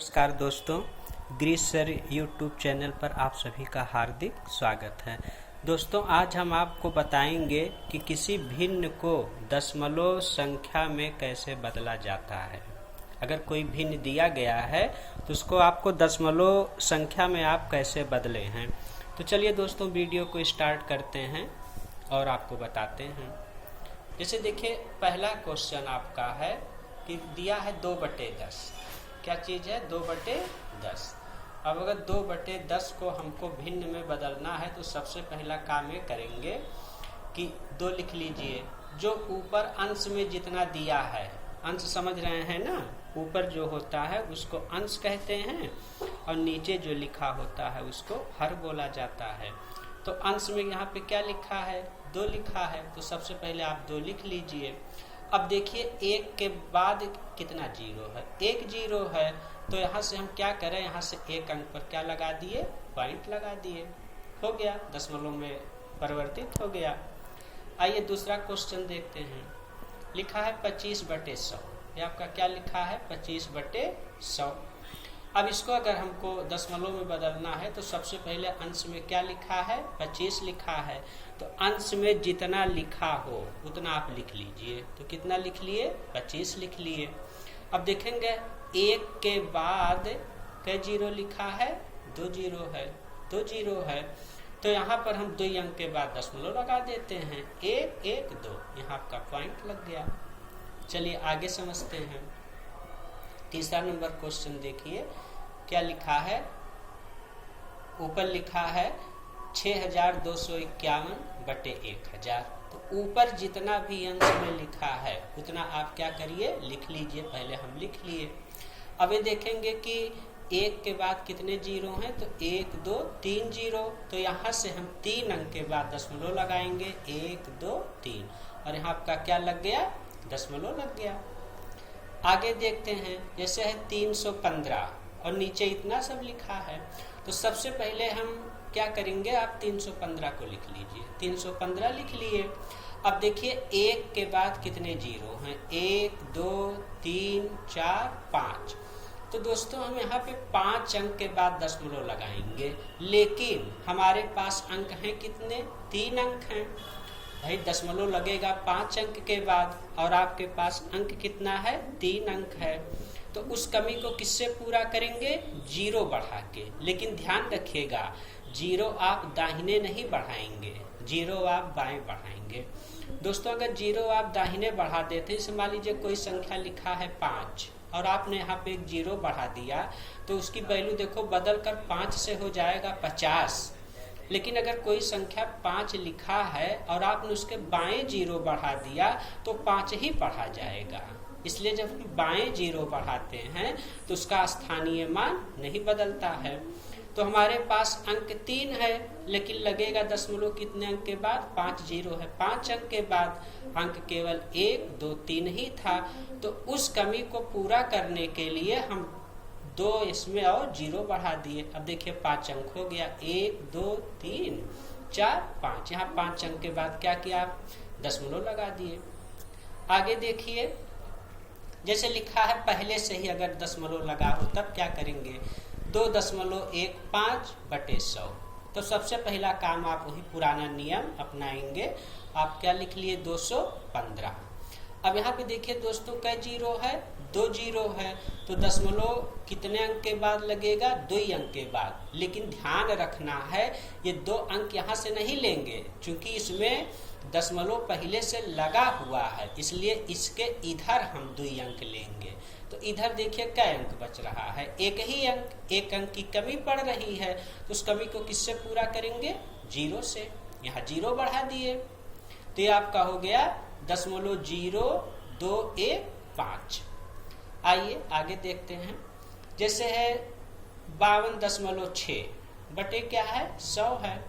नमस्कार दोस्तों, Girish sir YouTube channel पर आप सभी का हार्दिक स्वागत है। दोस्तों, आज हम आपको बताएंगे कि किसी भिन्न को दशमलव संख्या में कैसे बदला जाता है। अगर कोई भिन्न दिया गया है तो उसको आपको दशमलव संख्या में आप कैसे बदले हैं। तो चलिए दोस्तों, वीडियो को स्टार्ट करते हैं और आपको बताते हैं। जैसे देखिए, पहला क्वेश्चन आपका है कि दिया है 2/10। क्या चीज़ है? 2/10। अब अगर 2/10 को हमको भिन्न में बदलना है तो सबसे पहला काम ये करेंगे कि 2 लिख लीजिए। जो ऊपर अंश में जितना दिया है, अंश समझ रहे हैं ना, ऊपर जो होता है उसको अंश कहते हैं और नीचे जो लिखा होता है उसको हर बोला जाता है। तो अंश में यहाँ पे क्या लिखा है? 2 लिखा है। तो सबसे पहले आप 2 लिख लीजिए। अब देखिए, 1 के बाद कितना जीरो है? 1 जीरो है। तो यहाँ से हम क्या करें, यहाँ से एक अंक पर क्या लगा दिए? पॉइंट लगा दिए। हो गया, दशमलव में परिवर्तित हो गया। आइए दूसरा क्वेश्चन देखते हैं। लिखा है 25/100। ये आपका क्या लिखा है? 25/100। अब इसको अगर हमको दशमलव में बदलना है तो सबसे पहले अंश में क्या लिखा है? 25 लिखा है। तो अंश में जितना लिखा हो उतना आप लिख लीजिए। तो कितना लिख लिए? 25 लिख लिए। अब देखेंगे 1 के बाद कई जीरो लिखा है? 2 जीरो है। 2 जीरो है। तो यहाँ पर हम 2 अंक के बाद दशमलव लगा देते हैं। 1 1 2, यहाँ आपका पॉइंट लग गया। चलिए आगे समझते हैं। तीसरा नंबर क्वेश्चन देखिए, क्या लिखा है? ऊपर लिखा है 6251/1000। तो ऊपर जितना भी अंश में लिखा है उतना आप क्या करिए? लिख लीजिए। पहले हम लिख लिए। अब ये देखेंगे कि 1 के बाद कितने जीरो हैं? तो 1 2 3 जीरो। तो यहाँ से हम 3 अंक के बाद दशमलव लगाएंगे। 1 2 3, और यहाँ आपका क्या लग गया? दशमलव लग गया। आगे देखते हैं। जैसे है 315 और नीचे इतना सब लिखा है। तो सबसे पहले हम क्या करेंगे? आप 315 को लिख लीजिए। 315 लिख लिए। अब देखिए 1 के बाद कितने जीरो हैं? 1 2 3 4 5। तो दोस्तों, हम यहाँ पे 5 अंक के बाद दशमलव लगाएंगे, लेकिन हमारे पास अंक हैं कितने? 3 अंक हैं। भाई दशमलव लगेगा 5 अंक के बाद, और आपके पास अंक कितना है? 3 अंक है। तो उस कमी को किससे पूरा करेंगे? जीरो बढ़ा के। लेकिन ध्यान रखिएगा, जीरो आप दाहिने नहीं बढ़ाएंगे, जीरो आप बाएं बढ़ाएंगे। दोस्तों, अगर जीरो आप दाहिने बढ़ा देते हैं, मान लीजिए कोई संख्या लिखा है 5 और आपने यहाँ पे एक जीरो बढ़ा दिया, तो उसकी वैल्यू देखो बदल कर 5 से हो जाएगा 50। लेकिन अगर कोई संख्या 5 लिखा है और आपने उसके बाएं जीरो बढ़ा दिया तो 5 ही पढ़ा जाएगा। इसलिए जब हम बाएं जीरो बढ़ाते हैं तो उसका स्थानीय मान नहीं बदलता है। तो हमारे पास अंक 3 है, लेकिन लगेगा दशमलव कितने अंक के बाद? 5 जीरो है। 5 अंक के बाद अंक केवल 1 2 3 ही था। तो उस कमी को पूरा करने के लिए हम 2 इसमें और जीरो बढ़ा दिए। अब देखिए 5 अंक हो गया। 1 2 3 4 5। यहाँ 5 अंक के बाद क्या किया? दशमलव लगा दिए। आगे देखिए, जैसे लिखा है पहले से ही अगर दशमलव लगा हो तब क्या करेंगे? 2.15/100। तो सबसे पहला काम आप वही पुराना नियम अपनाएंगे। आप क्या लिख लिए? 215। अब यहाँ पे देखिए दोस्तों, कई जीरो है? 2 जीरो है। तो दशमलव कितने अंक के बाद लगेगा? 2 अंक के बाद। लेकिन ध्यान रखना है, ये 2 अंक यहाँ से नहीं लेंगे, क्योंकि इसमें दशमलव पहले से लगा हुआ है, इसलिए इसके इधर हम 2 अंक लेंगे। तो इधर देखिए कई अंक बच रहा है? 1 ही अंक। 1 अंक की कमी पड़ रही है, तो उस कमी को किससे पूरा करेंगे? जीरो से। यहाँ जीरो बढ़ा दिए। तो ये आपका हो गया 0.0215। आइए आगे देखते हैं। जैसे है 52.6 बटे क्या है? 100 है।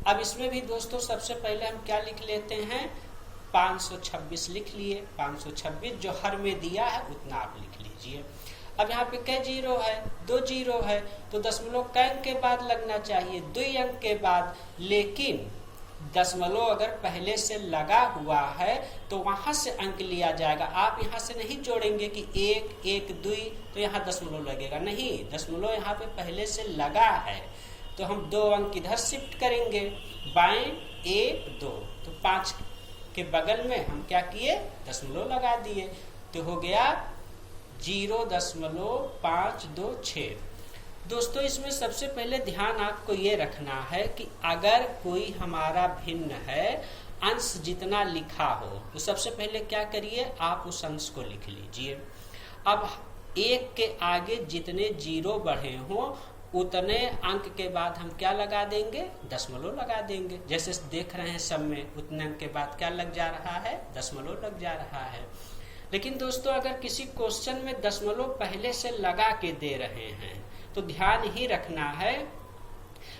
अब इसमें भी दोस्तों सबसे पहले हम क्या लिख लेते हैं? 526 लिख लिए। 526 जो हर में दिया है उतना आप लिख लीजिए। अब यहाँ पे कै जीरो है? 2 जीरो है। तो दशमलव कै अंक के बाद लगना चाहिए? 2 अंक के बाद। लेकिन दशमलव अगर पहले से लगा हुआ है तो वहां से अंक लिया जाएगा। आप यहाँ से नहीं जोड़ेंगे कि 1 1 2 तो यहाँ दशमलव लगेगा, नहीं, दशमलव यहाँ पे पहले से लगा है तो हम 2 अंक इधर शिफ्ट करेंगे, बाएं 1 2, तो 5 के बगल में हम क्या किए, दशमलव लगा दिए, तो हो गया 0.526। दोस्तों इसमें सबसे पहले ध्यान आपको ये रखना है कि अगर कोई हमारा भिन्न है, अंश जितना लिखा हो, तो सबसे पहले क्या करिए, आप उस अंश को लिख लीजिए। अब 1 के आगे जितने 0 बढ़े हों उतने अंक के बाद हम क्या लगा देंगे, दशमलव लगा देंगे। जैसे देख रहे हैं सब में उतने अंक के बाद क्या लग जा रहा है, दशमलव लग जा रहा है। लेकिन दोस्तों अगर किसी क्वेश्चन में दशमलव पहले से लगा के दे रहे हैं तो ध्यान ही रखना है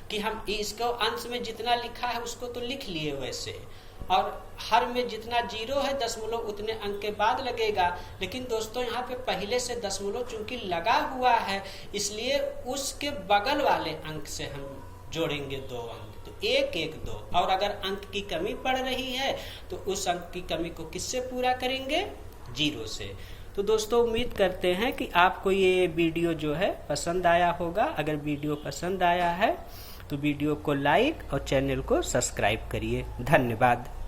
कि हम इसको अंश में जितना लिखा है उसको तो लिख लिए वैसे, और हर में जितना 0 है दशमलव उतने अंक के बाद लगेगा। लेकिन दोस्तों यहाँ पे पहले से दशमलव चूंकि लगा हुआ है इसलिए उसके बगल वाले अंक से हम जोड़ेंगे 2 अंक, तो 1 1 2, और अगर अंक की कमी पड़ रही है तो उस अंक की कमी को किससे पूरा करेंगे, 0 से। तो दोस्तों उम्मीद करते हैं कि आपको ये वीडियो जो है पसंद आया होगा। अगर वीडियो पसंद आया है तो वीडियो को लाइक और चैनल को सब्सक्राइब करिए। धन्यवाद।